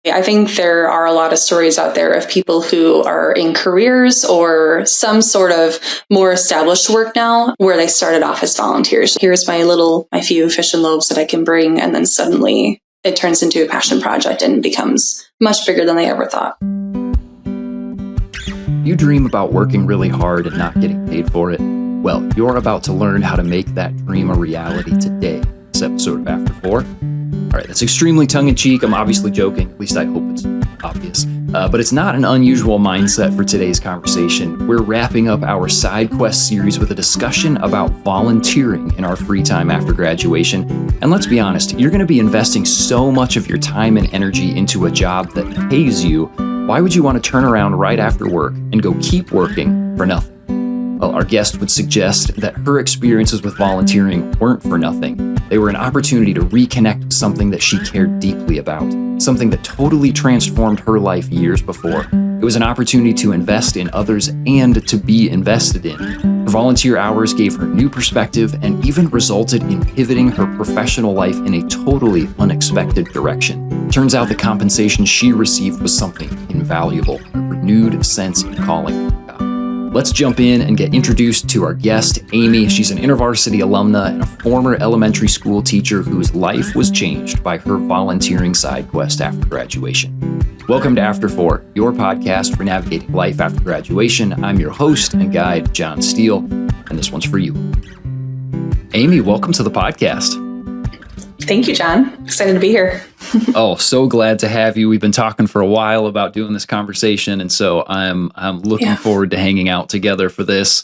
I think there are a lot of stories out there of people who are in careers or some sort of more established work now where they started off as volunteers. Here's my few fish and loaves that I can bring. And then suddenly it turns into a passion project and becomes much bigger than they ever thought. You dream about working really hard and not getting paid for it? Well, you're about to learn how to make that dream a reality today. This episode of After 4. All right, that's extremely tongue-in-cheek. I'm obviously joking. At least I hope it's obvious. But it's not an unusual mindset for today's conversation. We're wrapping up our side quest series with a discussion about volunteering in our free time after graduation. And let's be honest, you're going to be investing so much of your time and energy into a job that pays you. Why would you want to turn around right after work and go keep working for nothing? Well, our guest would suggest that her experiences with volunteering weren't for nothing. They were an opportunity to reconnect with something that she cared deeply about, something that totally transformed her life years before. It was an opportunity to invest in others and to be invested in. Her volunteer hours gave her new perspective and even resulted in pivoting her professional life in a totally unexpected direction. Turns out the compensation she received was something invaluable, a renewed sense of calling. Let's jump in and get introduced to our guest, Amy. She's an InterVarsity alumna and a former elementary school teacher whose life was changed by her volunteering side quest after graduation. Welcome to After 4, your podcast for navigating life after graduation. I'm your host and guide, John Steele, and this one's for you. Amy, welcome to the podcast. Thank you, John. Excited to be here. Oh, so glad to have you. We've been talking for a while about doing this conversation, and so I'm looking forward to hanging out together for this.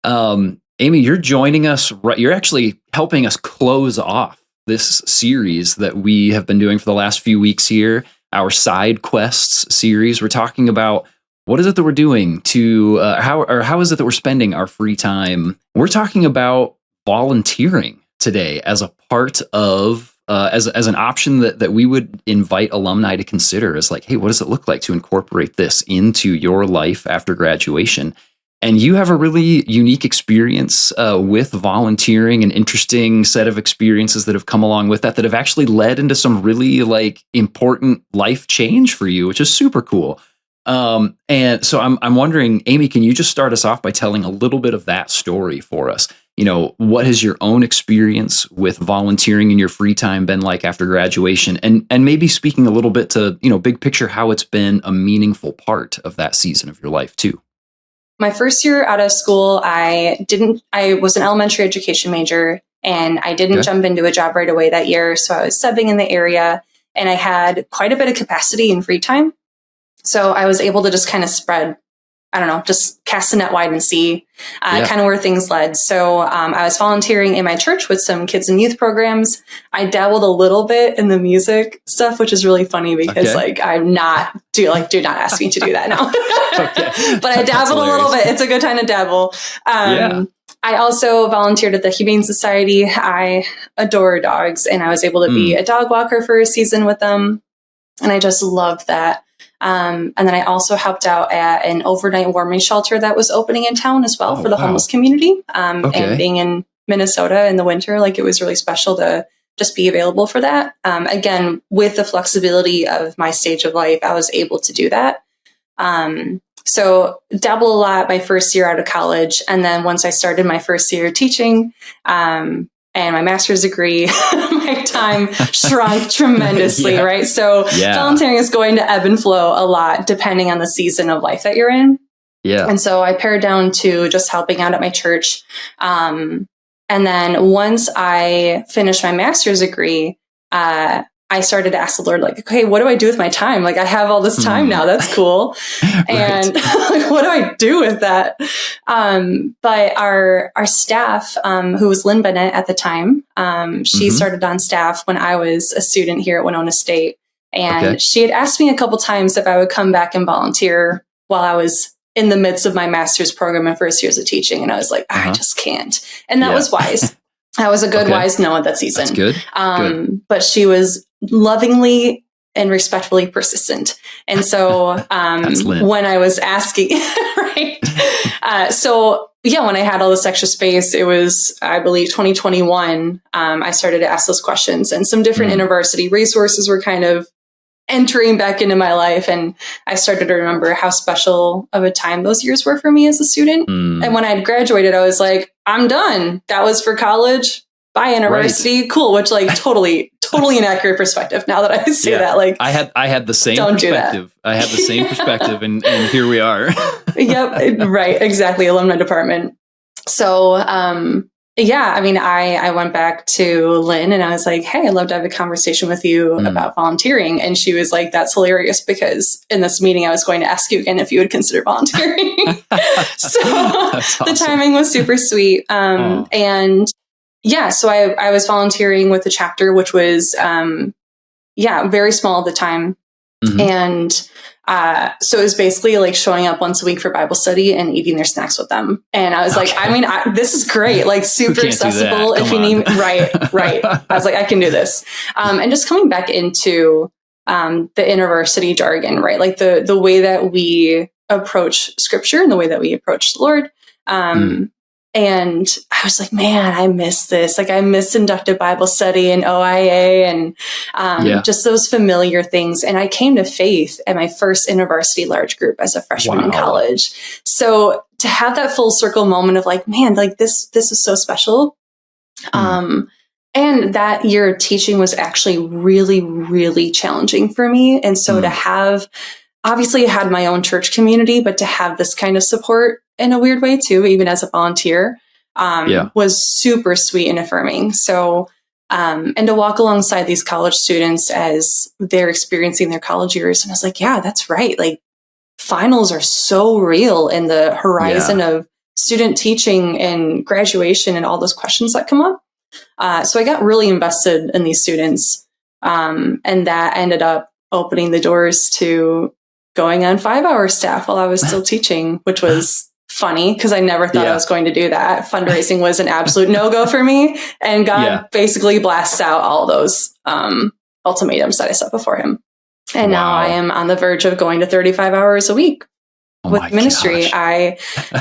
Amy, you're joining us. You're actually helping us close off this series that we have been doing for the last few weeks here, our Side Quests series. We're talking about what is it that we're doing to how is it that we're spending our free time. We're talking about volunteering today as a part of as an option that we would invite alumni to consider as like, hey, what does it look like to incorporate this into your life after graduation? And you have a really unique experience with volunteering, an interesting set of experiences that have come along with that have actually led into some really like important life change for you, which is super cool. And so I'm wondering, Amy, can you just start us off by telling a little bit of that story for us? You know, what has your own experience with volunteering in your free time been like after graduation? And maybe speaking a little bit to, big picture, how it's been a meaningful part of that season of your life too. My first year out of school, I was an elementary education major and I didn't jump into a job right away that year. So I was subbing in the area and I had quite a bit of capacity in free time. So I was able to just kind of spread, just cast the net wide and see kind of where things led. So I was volunteering in my church with some kids and youth programs. I dabbled a little bit in the music stuff, which is really funny because do not ask me to do that now. But I dabbled a little bit. It's a good time to dabble. I also volunteered at the Humane Society. I adore dogs and I was able to be a dog walker for a season with them. And I just loved that. And then I also helped out at an overnight warming shelter that was opening in town as well for the homeless community. And being in Minnesota in the winter, it was really special to just be available for that. Again, with the flexibility of my stage of life, I was able to do that. So dabble a lot my first year out of college. And then once I started my first year teaching, and my master's degree, my time shrunk tremendously, right? So volunteering is going to ebb and flow a lot depending on the season of life that you're in. Yeah. And so I pared down to just helping out at my church. And then once I finished my master's degree, I started to ask the Lord, okay, what do I do with my time? I have all this time now. That's cool. And what do I do with that? But our staff, who was Lynn Bennett at the time, she started on staff when I was a student here at Winona State. And she had asked me a couple times if I would come back and volunteer while I was in the midst of my master's program and first years of teaching. And I was like, I just can't. And that was wise. That was a good, wise no at that season. That's good. But she was lovingly and respectfully persistent. And so when I was asking, when I had all this extra space, it was, I believe, 2021, I started to ask those questions. And some different InterVarsity resources were kind of entering back into my life. And I started to remember how special of a time those years were for me as a student. And when I'd graduated, I was like, I'm done. That was for college. Bye, university. Right. Cool. Which like totally inaccurate perspective. Now that I say that, like I had the same perspective. I had the same perspective and here we are. Yep. Right. Exactly. Alumni department. So, yeah, I mean, I went back to Lynn and I was like, hey, I'd love to have a conversation with you about volunteering. And she was like, that's hilarious because in this meeting, I was going to ask you again if you would consider volunteering. So awesome. The timing was super sweet. And yeah, so I was volunteering with the chapter, which was, very small at the time. And so it was basically like showing up once a week for Bible study and eating their snacks with them. And I was like, I mean, this is great, like super accessible if you need, right. I was like, I can do this. And just coming back into the InterVarsity jargon, right? Like the way that we approach scripture and the way that we approach the Lord. And I was like, man, I miss this. Like I miss inductive Bible study and OIA and just those familiar things. And I came to faith at my first InterVarsity large group as a freshman in college. So to have that full circle moment of like, man, like this is so special. And that year teaching was actually really, really challenging for me. And so to have, obviously I had my own church community, but to have this kind of support in a weird way too, even as a volunteer, was super sweet and affirming. So, and to walk alongside these college students as they're experiencing their college years. And I was like, yeah, that's right. Like finals are so real in the horizon of student teaching and graduation and all those questions that come up. So I got really invested in these students. And that ended up opening the doors to going on 5-hour staff while I was still teaching, which was funny because I never thought I was going to do that. Fundraising was an absolute no-go for me. And God basically blasts out all those ultimatums that I set before him. And now I am on the verge of going to 35 hours a week with ministry.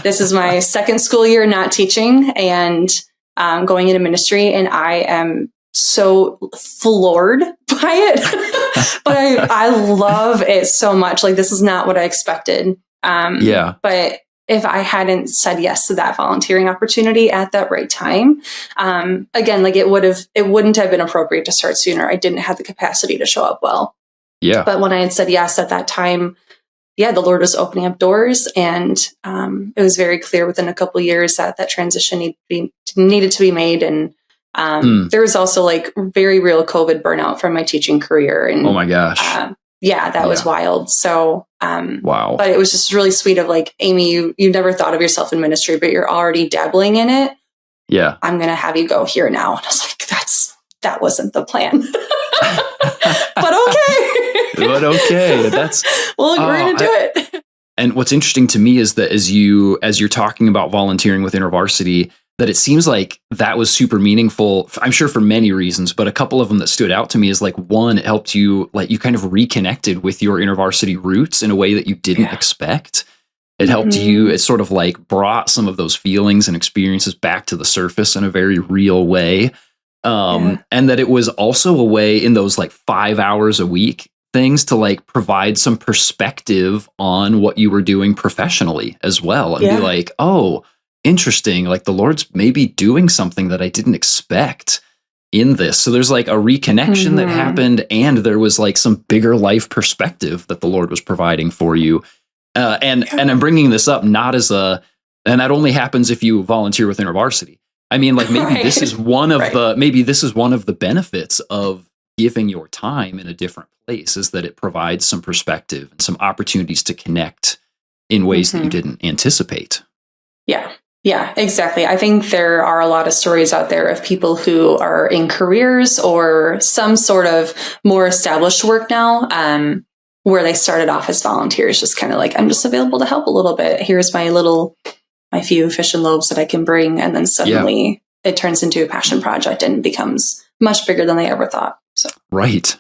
This is my second school year not teaching and going into ministry. And I am so floored by it. But I love it so much. Like this is not what I expected. But if I hadn't said yes to that volunteering opportunity at that right time, again, like it wouldn't have been appropriate to start sooner. I didn't have the capacity to show up well. Yeah. But when I had said yes at that time, the Lord was opening up doors, and it was very clear within a couple of years that transition needed to be made. And there was also like very real COVID burnout from my teaching career. And oh my gosh. That was wild. So, but it was just really sweet of like, Amy, you never thought of yourself in ministry, but you're already dabbling in it. Yeah. I'm going to have you go here now. And I was like, that wasn't the plan, but okay. That's, well, we're going to do it. And what's interesting to me is that as you're talking about volunteering with InterVarsity, that it seems like that was super meaningful, I'm sure for many reasons, but a couple of them that stood out to me is like, one, it helped you, like you kind of reconnected with your InterVarsity roots in a way that you didn't expect. It helped you, it sort of like brought some of those feelings and experiences back to the surface in a very real way. And that it was also a way in those like 5 hours a week things to like provide some perspective on what you were doing professionally as well. And be like, oh, interesting. Like the Lord's maybe doing something that I didn't expect in this. So there's like a reconnection that happened, and there was like some bigger life perspective that the Lord was providing for you. And I'm bringing this up not as and that only happens if you volunteer with InterVarsity. I mean, like maybe this is one of the benefits of giving your time in a different place, is that it provides some perspective and some opportunities to connect in ways that you didn't anticipate. Yeah, exactly. I think there are a lot of stories out there of people who are in careers or some sort of more established work now, where they started off as volunteers, just kind of like, I'm just available to help a little bit. Here's my few fish and loaves that I can bring. And then suddenly it turns into a passion project and becomes much bigger than they ever thought. So. Right.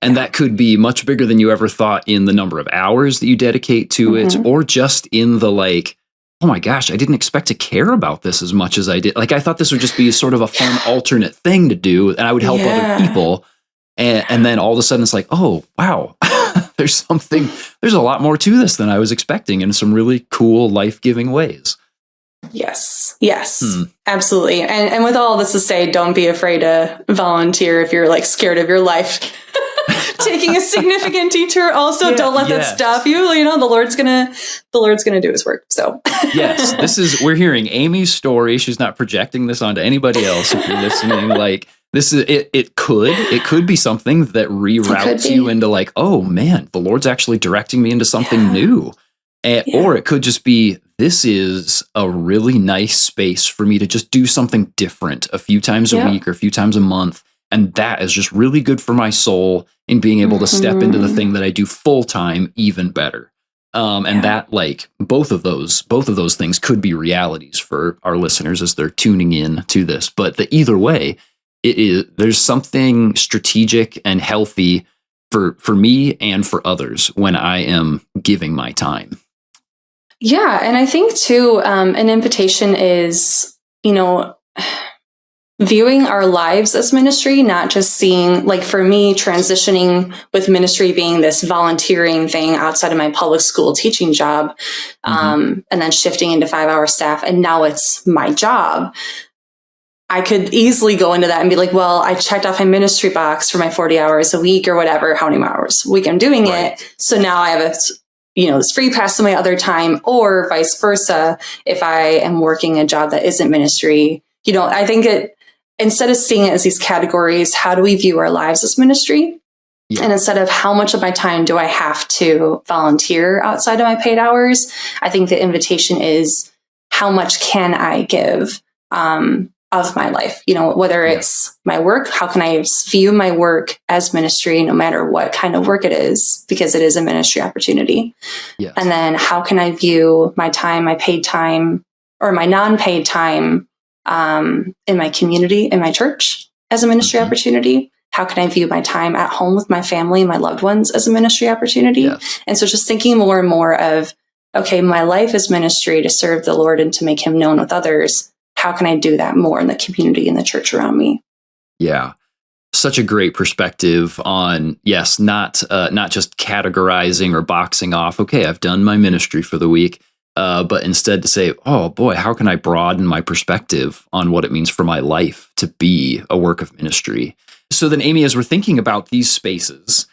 And that could be much bigger than you ever thought in the number of hours that you dedicate to it, or just in the like, oh my gosh, I didn't expect to care about this as much as I did. Like, I thought this would just be sort of a fun alternate thing to do, and I would help other people. And then all of a sudden it's like, oh, wow, there's a lot more to this than I was expecting in some really cool, life-giving ways. Yes, absolutely. And with all this to say, don't be afraid to volunteer if you're like scared of your life taking a significant detour. Also, don't let that stop you. You know, the Lord's gonna do his work. So yes, we're hearing Amy's story. She's not projecting this onto anybody else. If you're listening, like this is it. It could be something that reroutes you into like, oh man, the Lord's actually directing me into something new. Or it could just be, this is a really nice space for me to just do something different a few times a week or a few times a month. And that is just really good for my soul in being able to step into the thing that I do full time even better. And that, like, both of those things could be realities for our listeners as they're tuning in to this. But either way, there's something strategic and healthy for me and for others when I am giving my time. Yeah. And I think too, an invitation is, you know, viewing our lives as ministry, not just seeing, like for me, transitioning with ministry being this volunteering thing outside of my public school teaching job, and then shifting into 5-hour staff. And now it's my job. I could easily go into that and be like, well, I checked off my ministry box for my 40 hours a week or whatever, how many hours a week I'm doing it. So now I have this free pass in my other time, or vice versa. If I am working a job that isn't ministry, I think instead of seeing it as these categories, how do we view our lives as ministry? Yeah. And instead of how much of my time do I have to volunteer outside of my paid hours, I think the invitation is how much can I give of my life? Whether it's my work, how can I view my work as ministry, no matter what kind of work it is, because it is a ministry opportunity. Yes. And then how can I view my time, my paid time, or my non-paid time in my community, in my church as a ministry opportunity? How can I view my time at home with my family, my loved ones as a ministry opportunity? Yes. And so just thinking more and more of, okay, my life is ministry to serve the Lord and to make him known with others. How can I do that more in the community and the church around me? Yeah. Such a great perspective on, yes, not just categorizing or boxing off, okay, I've done my ministry for the week, but instead to say, oh boy, how can I broaden my perspective on what it means for my life to be a work of ministry? So then, Amy, as we're thinking about these spaces,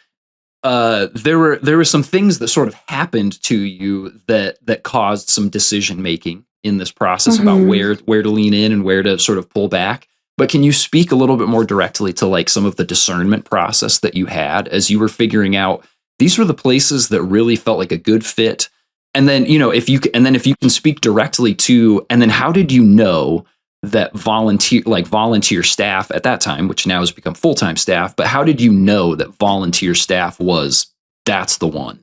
there were some things that sort of happened to you that caused some decision making in this process about where to lean in and where to sort of pull back. But can you speak a little bit more directly to like some of the discernment process that you had as you were figuring out these were the places that really felt like a good fit? And then, if you can speak directly to, and then how did you know that volunteer staff at that time, which now has become full-time staff, but how did you know that volunteer staff that's the one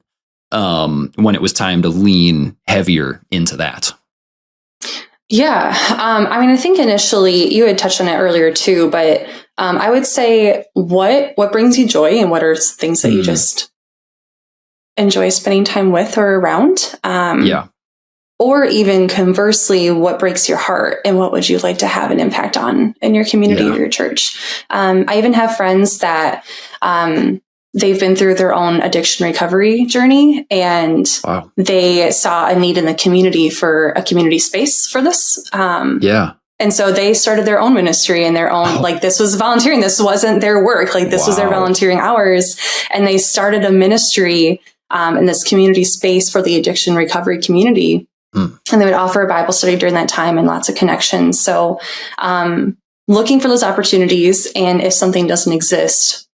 when it was time to lean heavier into that? Yeah. I think initially you had touched on it earlier too, but I would say what brings you joy and what are things that you just enjoy spending time with or around? Or even conversely, what breaks your heart and what would you like to have an impact on in your community or your church? I even have friends that they've been through their own addiction recovery journey, and they saw a need in the community for a community space for this. And so they started their own ministry and their own, this was volunteering. This wasn't their work. This was their volunteering hours. And they started a ministry in this community space for the addiction recovery community. And they would offer a Bible study during that time and lots of connections. So looking for those opportunities. And if something doesn't exist,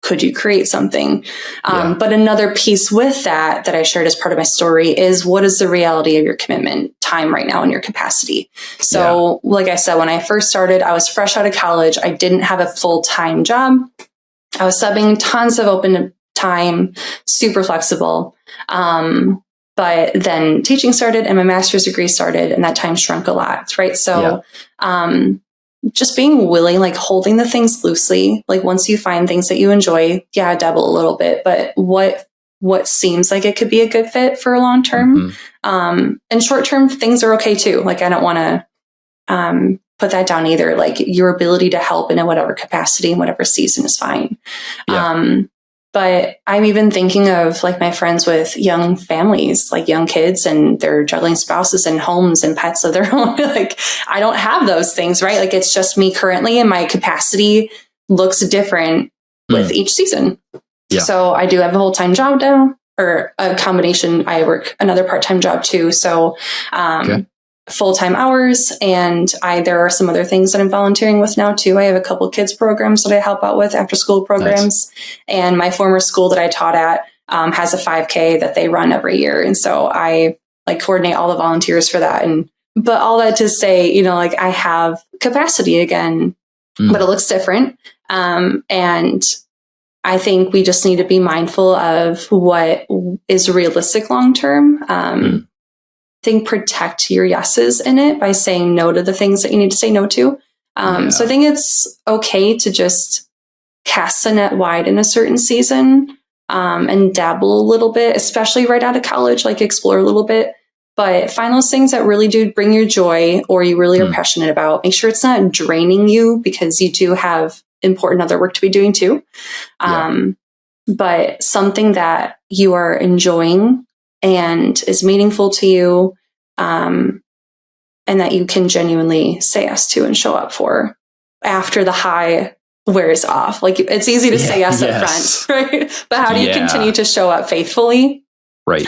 could you create something? But another piece with that I shared as part of my story is, what is the reality of your commitment time right now and your capacity? So like I said, when I first started, I was fresh out of college. I didn't have a full-time job. I was subbing tons of open time, super flexible. But then teaching started and my master's degree started, and that time shrunk a lot. Right. So, just being willing, holding the things loosely, once you find things that you enjoy, dabble a little bit, but what seems like it could be a good fit for long term. And short term things are okay too. I don't want to put that down either. Like your ability to help in whatever capacity in whatever season is fine. Yeah. But I'm even thinking of like my friends with young families, like young kids, and they're juggling spouses and homes and pets of their own. Like I don't have those things, right? Like it's just me currently, and my capacity looks different with each season. Yeah. So I do have a full-time job now, or a combination. I work another part-time job too. So full-time hours, and there are some other things that I'm volunteering with now too. I have a couple kids programs that I help out with, after school programs. Nice. And my former school that I taught at has a 5K that they run every year. And so I like coordinate all the volunteers for that. But all that to say, you know, like I have capacity again, but it looks different. And I think we just need to be mindful of what is realistic long-term. I think protect your yeses in it by saying no to the things that you need to say no to. So I think it's okay to just cast the net wide in a certain season and dabble a little bit, especially right out of college, like explore a little bit. But find those things that really do bring you joy or you really are passionate about. Make sure it's not draining you, because you do have important other work to be doing too. But something that you are enjoying and is meaningful to you, and that you can genuinely say yes to and show up for after the high wears off. Like it's easy to say yes up front, right? But how do you continue to show up faithfully? Right.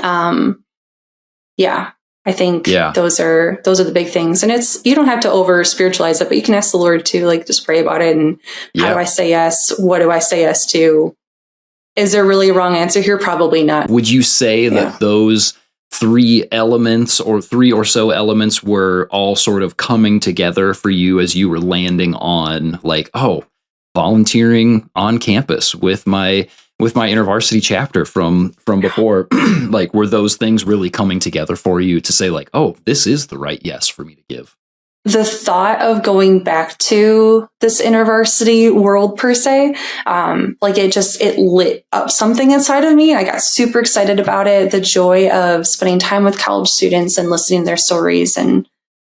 I think those are the big things. And you don't have to over spiritualize it, but you can ask the Lord to like just pray about it. And how do I say yes? What do I say yes to? Is there really a wrong answer here? Probably not. Would you say that those three elements or three or so elements were all sort of coming together for you as you were landing on like, oh, volunteering on campus with my InterVarsity chapter from before? Like, were those things really coming together for you to say like, oh, this is the right yes for me to give? The thought of going back to this InterVarsity world per se, like it lit up something inside of me. I got super excited about it. The joy of spending time with college students and listening to their stories and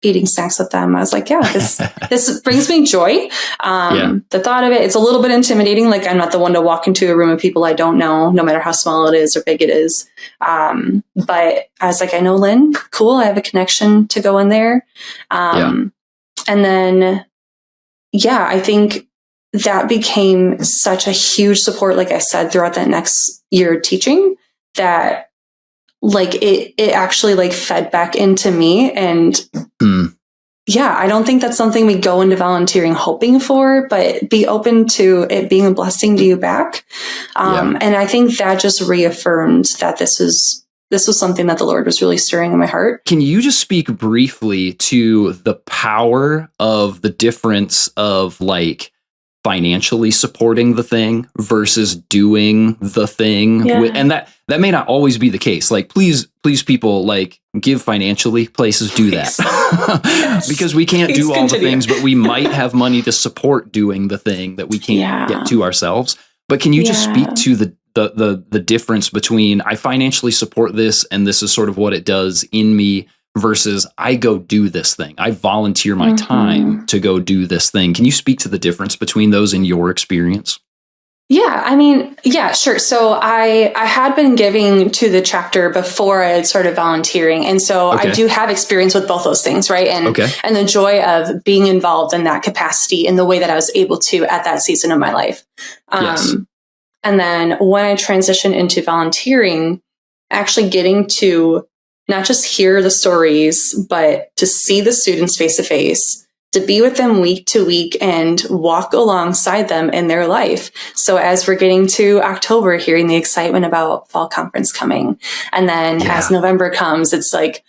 eating snacks with them. I was like, this brings me joy. The thought of it's a little bit intimidating. Like I'm not the one to walk into a room of people I don't know, no matter how small it is or big it is. But I was like, I know Lynn, cool. I have a connection to go in there. And then, I think that became such a huge support, like I said, throughout that next year of teaching, that like it actually like fed back into me. And I don't think that's something we go into volunteering hoping for, but be open to it being a blessing to you back. And I think that just reaffirmed that this was something that the Lord was really stirring in my heart. Can you just speak briefly to the power of the difference of like financially supporting the thing versus doing the thing? And that may not always be the case. Like, please people, like, give financially, places do that. Because we can't do all the things, but we might have money to support doing the thing that we can't get to ourselves. But can you just speak to the difference between I financially support this and this is sort of what it does in me versus I go do this thing. I volunteer my time to go do this thing. Can you speak to the difference between those in your experience? Yeah, I mean, sure. So I had been giving to the chapter before I had started volunteering. And so I do have experience with both those things, right? And the joy of being involved in that capacity in the way that I was able to at that season of my life. And then when I transitioned into volunteering, actually getting to not just hear the stories, but to see the students face to face, to be with them week to week and walk alongside them in their life. So as we're getting to October, hearing the excitement about fall conference coming. And then as November comes, it's like,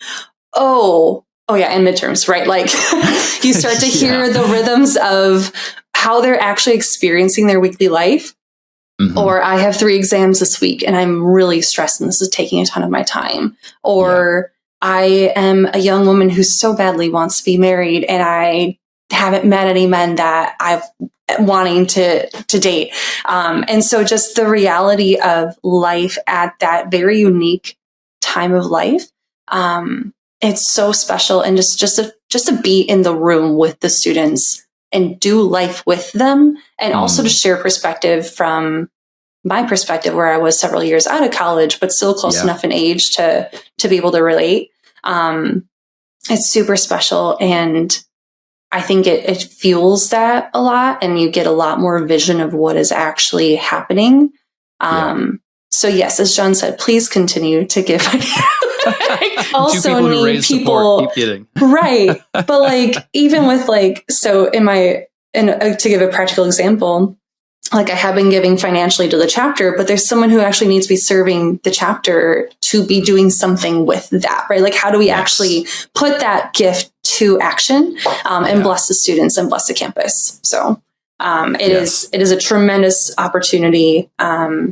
and midterms, right? Like you start to hear the rhythms of how they're actually experiencing their weekly life. Or I have 3 exams this week and I'm really stressed and this is taking a ton of my time. Or I am a young woman who so badly wants to be married and I haven't met any men that I'm wanting to date. And so just the reality of life at that very unique time of life, it's so special and just just to be in the room with the students and do life with them, and also to share perspective from my perspective, where I was several years out of college, but still close enough in age to be able to relate. It's super special. And I think it fuels that a lot, and you get a lot more vision of what is actually happening. So yes, as John said, please continue to give. I also need people, keep getting. Right. But like, even with like, so to give a practical example, like I have been giving financially to the chapter, but there's someone who actually needs to be serving the chapter to be doing something with that, right? Like, how do we actually put that gift to action and bless the students and bless the campus? So it is a tremendous opportunity,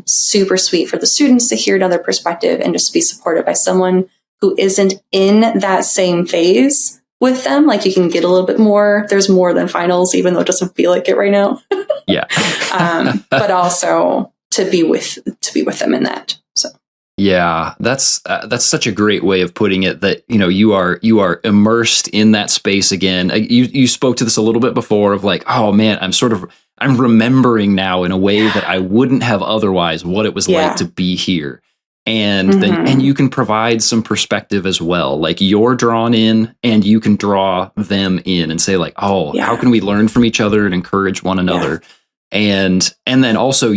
super sweet for the students to hear another perspective and just be supported by someone who isn't in that same phase with them. Like, you can get a little bit more. There's more than finals, even though it doesn't feel like it right now. But also to be with them in that. So. Yeah, that's such a great way of putting it, that, you know, you are immersed in that space again. You spoke to this a little bit before of like, oh man, I'm remembering now in a way that I wouldn't have otherwise what it was like to be here. And then, and you can provide some perspective as well. Like, you're drawn in and you can draw them in and say like, oh, how can we learn from each other and encourage one another? And then also,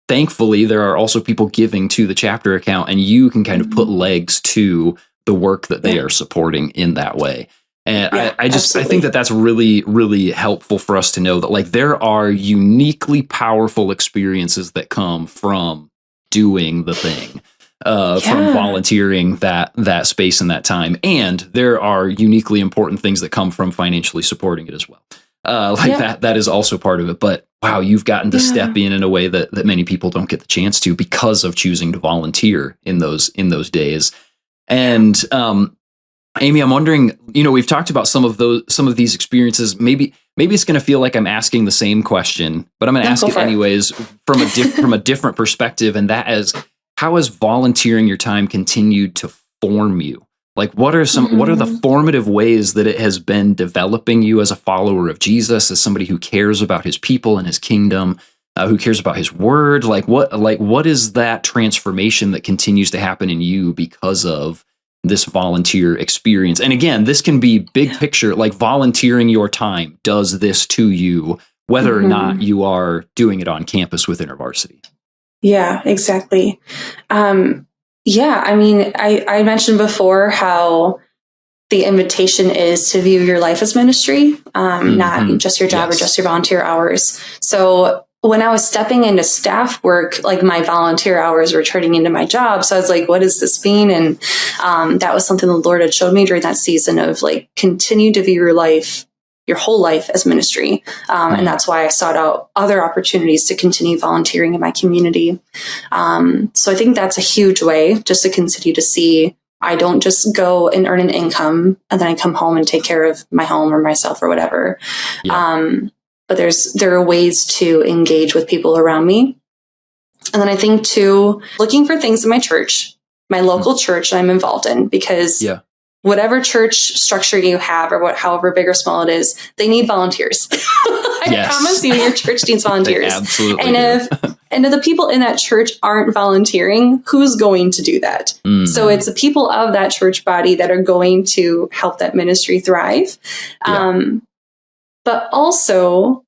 thankfully, there are also people giving to the chapter account, and you can kind of put legs to the work that they are supporting in that way. And I think that that's really, really helpful for us to know that, like, there are uniquely powerful experiences that come from doing the thing, from volunteering that space and that time. And there are uniquely important things that come from financially supporting it as well. That is also part of it. But wow, you've gotten to step in a way that many people don't get the chance to, because of choosing to volunteer in those days. And Amy, I'm wondering, you know, we've talked about some of these experiences. Maybe it's going to feel like I'm asking the same question, but I'm going to ask it anyways from a different perspective. And that is, how has volunteering your time continued to form you? Like, what are the formative ways that it has been developing you as a follower of Jesus, as somebody who cares about his people and his kingdom, who cares about his word? What is that transformation that continues to happen in you because of this volunteer experience? And again, this can be big picture, like volunteering your time does this to you, whether or not you are doing it on campus with InterVarsity. Yeah, exactly. I mean, I mentioned before how the invitation is to view your life as ministry, not just your job or just your volunteer hours. So when I was stepping into staff work, like, my volunteer hours were turning into my job. So I was like, what does this mean? And that was something the Lord had showed me during that season of like, continue to view your whole life as ministry. And that's why I sought out other opportunities to continue volunteering in my community. So I think that's a huge way just to continue to see, I don't just go and earn an income and then I come home and take care of my home or myself or whatever. But there are ways to engage with people around me. And then I think too, looking for things in my church, my local church that I'm involved in, because whatever church structure you have, or however big or small it is, they need volunteers. I promise you, your church needs volunteers. Absolutely. And if the people in that church aren't volunteering, who's going to do that? So it's the people of that church body that are going to help that ministry thrive. But also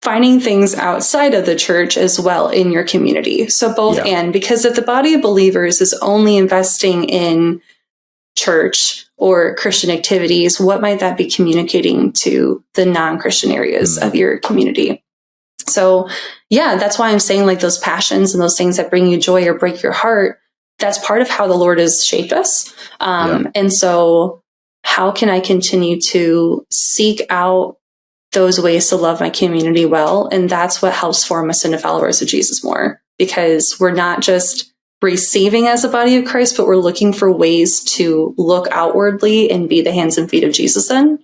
finding things outside of the church as well in your community. So both and, because if the body of believers is only investing in church or Christian activities, what might that be communicating to the non-Christian areas of your community? So that's why I'm saying, like, those passions and those things that bring you joy or break your heart, that's part of how the Lord has shaped us. And so how can I continue to seek out those ways to love my community well? And that's what helps form us into followers of Jesus more, because we're not just receiving as a body of Christ, but we're looking for ways to look outwardly and be the hands and feet of Jesus then.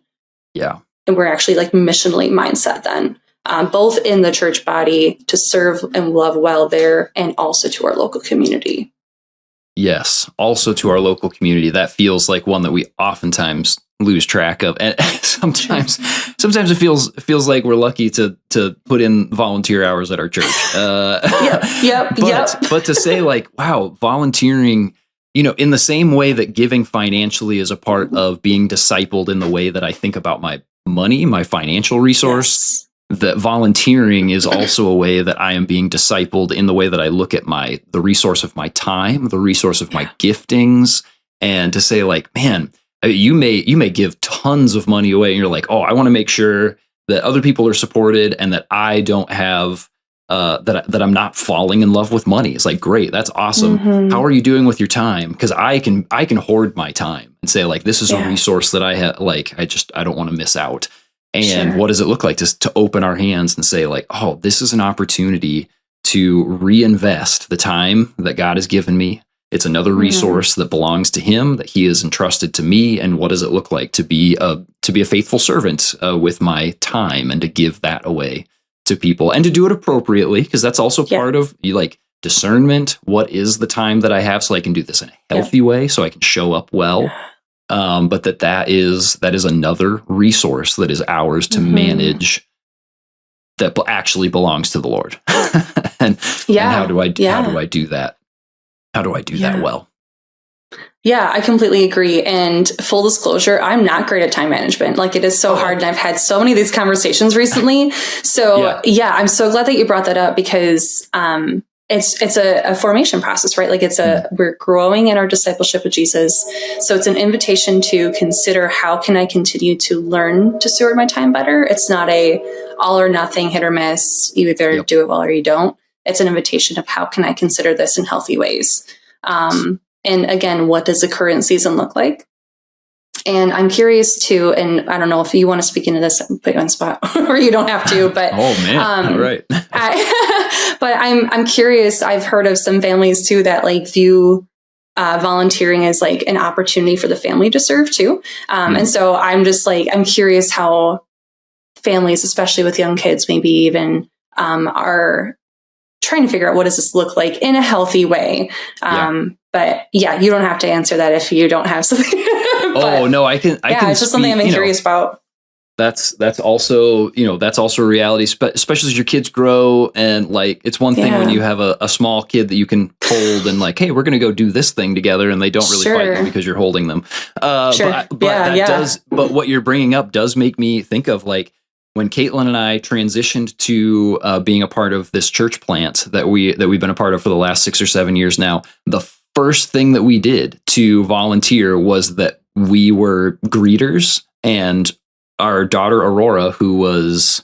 And we're actually like missionally mindset then, both in the church body to serve and love well there, and also to our local community. Yes. Also to our local community. That feels like one that we oftentimes lose track of. And sometimes it feels like we're lucky to put in volunteer hours at our church. Yep. But to say like, wow, volunteering, in the same way that giving financially is a part of being discipled in the way that I think about my money, my financial resource, that volunteering is also a way that I am being discipled in the way that I look at the resource of my time, the resource of my giftings, and to say like, man, you may give tons of money away and you're like, oh, I want to make sure that other people are supported and that I don't have that I'm not falling in love with money. It's like, great, that's awesome. How are you doing with your time? Because I can hoard my time and say like, this is a resource that I have. Like, I don't want to miss out. And what does it look like to open our hands and say like, oh, this is an opportunity to reinvest the time that God has given me. It's another resource that belongs to Him, that He has entrusted to me. And what does it look like to be a faithful servant with my time and to give that away to people and to do it appropriately? Because that's also part of discernment. What is the time that I have so I can do this in a healthy way, so I can show up well? But that is another resource that is ours to manage that actually belongs to the Lord. and how do I do that? How do I do that well? Yeah, I completely agree. And full disclosure, I'm not great at time management. Like, it is so hard. And I've had so many of these conversations recently. So I'm so glad that you brought that up, because it's a formation process, right? Like, we're growing in our discipleship with Jesus. So it's an invitation to consider, how can I continue to learn to steward my time better? It's not a all or nothing, hit or miss. You either do it well or you don't. It's an invitation of, how can I consider this in healthy ways? And again, what does the current season look like? And I'm curious too, and I don't know if you want to speak into this, put you on the spot, or you don't have to, but oh man, all right. But I'm curious. I've heard of some families too that like view volunteering as like an opportunity for the family to serve too. And so I'm just like, I'm curious how families, especially with young kids, maybe even are trying to figure out, what does this look like in a healthy way? But you don't have to answer that if you don't have something. But, no, I can. It's just something I'm curious about. That's also a reality, especially as your kids grow. And like, it's one thing when you have a small kid that you can hold and like, hey, we're going to go do this thing together, and they don't really fight you because you're holding them. But what you're bringing up does make me think of like, when Caitlin and I transitioned to being a part of this church plant that we've been a part of for the last 6 or 7 years now, the first thing that we did to volunteer was that we were greeters, and our daughter Aurora, who was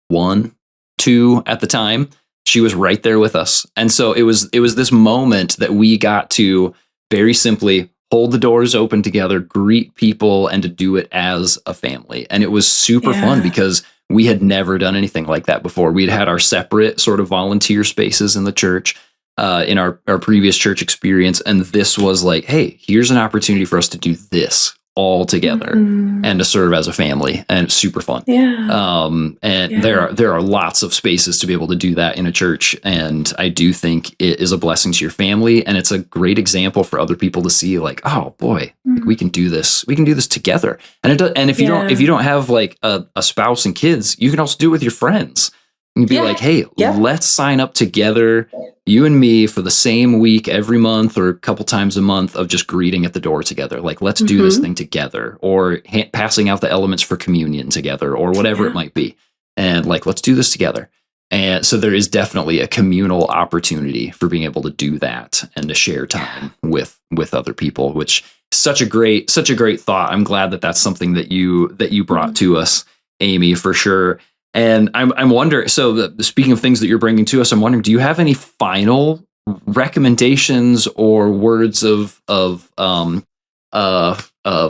1, 2 at the time, she was right there with us. And so it was this moment that we got to very simply hold the doors open together, greet people, and to do it as a family. And it was super fun, because we had never done anything like that before. We'd had our separate sort of volunteer spaces in the church, in our previous church experience. And this was like, hey, here's an opportunity for us to do this all together and to serve as a family, and it's super fun. There are lots of spaces to be able to do that in a church, and I do think it is a blessing to your family, and it's a great example for other people to see like, oh boy, we can do this together. And if you don't have like a spouse and kids, you can also do it with your friends. And be like, hey, let's sign up together, you and me, for the same week every month or a couple times a month of just greeting at the door together. Like, let's do this thing together, or passing out the elements for communion together, or whatever it might be. And like, let's do this together. And so there is definitely a communal opportunity for being able to do that and to share time with other people, which is such a great thought. I'm glad that that's something that you brought to us, Amy, for sure. And I'm wondering, so speaking of things that you're bringing to us, I'm wondering, do you have any final recommendations or words of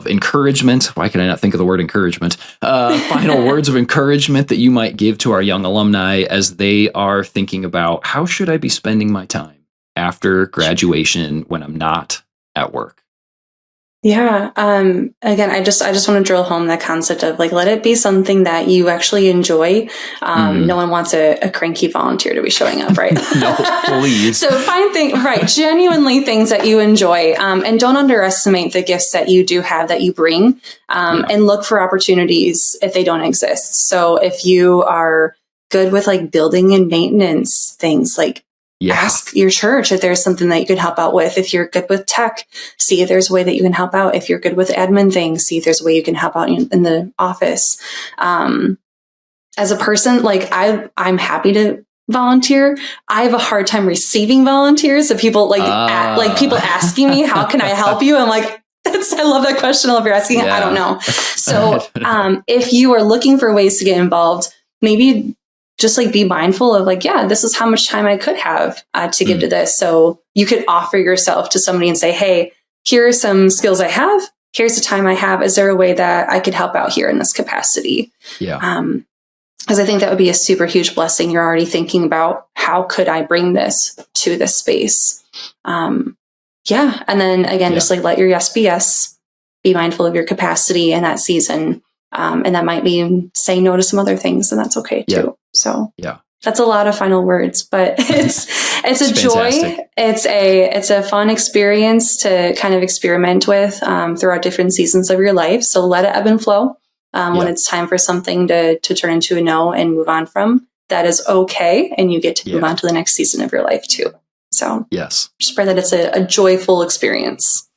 encouragement? Why can I not think of the word encouragement? Final words of encouragement that you might give to our young alumni as they are thinking about, how should I be spending my time after graduation when I'm not at work? Yeah. Again, I just want to drill home that concept of like, let it be something that you actually enjoy. No one wants a cranky volunteer to be showing up, right? No, please. So find things, right, genuinely things that you enjoy, and don't underestimate the gifts that you do have that you bring, and look for opportunities if they don't exist. So if you are good with like building and maintenance things, like ask your church if there's something that you could help out with. If you're good with tech, see if there's a way that you can help out. If you're good with admin things, see if there's a way you can help out in the office. As a person, like I'm happy to volunteer. I have a hard time receiving volunteers. So people like people asking me, how can I help you? I'm like, I love that question. I love you're asking. I don't know. So if you are looking for ways to get involved, maybe just like be mindful of like, this is how much time I could have to give to this. So you could offer yourself to somebody and say, hey, here are some skills I have. Here's the time I have. Is there a way that I could help out here in this capacity? Yeah. Because I think that would be a super huge blessing. You're already thinking about how could I bring this to this space? And then again, just like let your yes be yes. Be mindful of your capacity in that season. And that might be saying no to some other things, and that's okay too. So that's a lot of final words, but it's a joy. It's a fun experience to kind of experiment with throughout different seasons of your life. So let it ebb and flow. When it's time for something to turn into a no and move on from, that is okay, and you get to move on to the next season of your life too. So just pray that it's a joyful experience.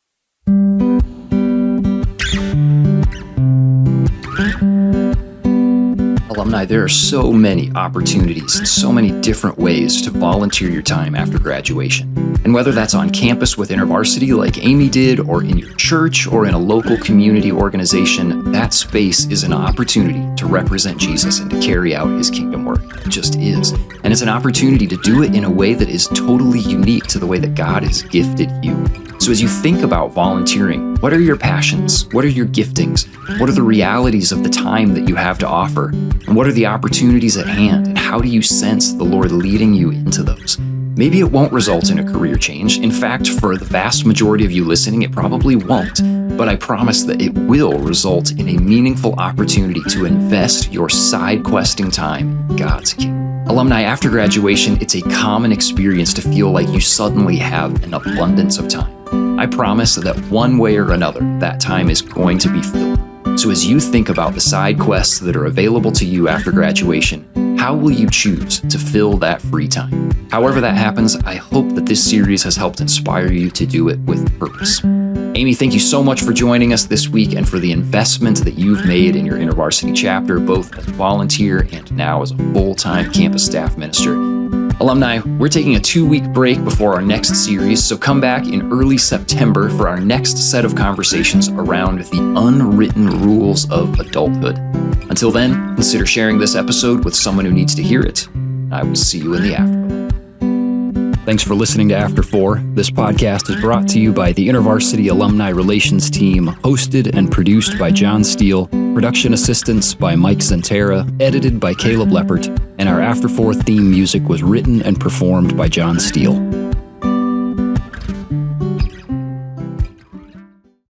Alumni, there are so many opportunities and so many different ways to volunteer your time after graduation. And whether that's on campus with InterVarsity like Amy did, or in your church, or in a local community organization, that space is an opportunity to represent Jesus and to carry out his kingdom work. It just is. And it's an opportunity to do it in a way that is totally unique to the way that God has gifted you. So as you think about volunteering, what are your passions? What are your giftings? What are the realities of the time that you have to offer? And what are the opportunities at hand? And how do you sense the Lord leading you into those? Maybe it won't result in a career change. In fact, for the vast majority of you listening, it probably won't. But I promise that it will result in a meaningful opportunity to invest your side questing time in God's kingdom. Alumni, after graduation, it's a common experience to feel like you suddenly have an abundance of time. I promise that one way or another, that time is going to be filled. So as you think about the side quests that are available to you after graduation, how will you choose to fill that free time? However that happens, I hope that this series has helped inspire you to do it with purpose. Amy, thank you so much for joining us this week and for the investment that you've made in your InterVarsity chapter, both as a volunteer and now as a full-time campus staff minister. Alumni, we're taking a 2-week break before our next series, so come back in early September for our next set of conversations around the unwritten rules of adulthood. Until then, consider sharing this episode with someone who needs to hear it. I will see you in the afterglow. Thanks for listening to After 4. This podcast is brought to you by the InterVarsity Alumni Relations Team, hosted and produced by John Steele, production assistance by Mike Zentera, edited by Caleb Leppert, and our After 4 theme music was written and performed by John Steele.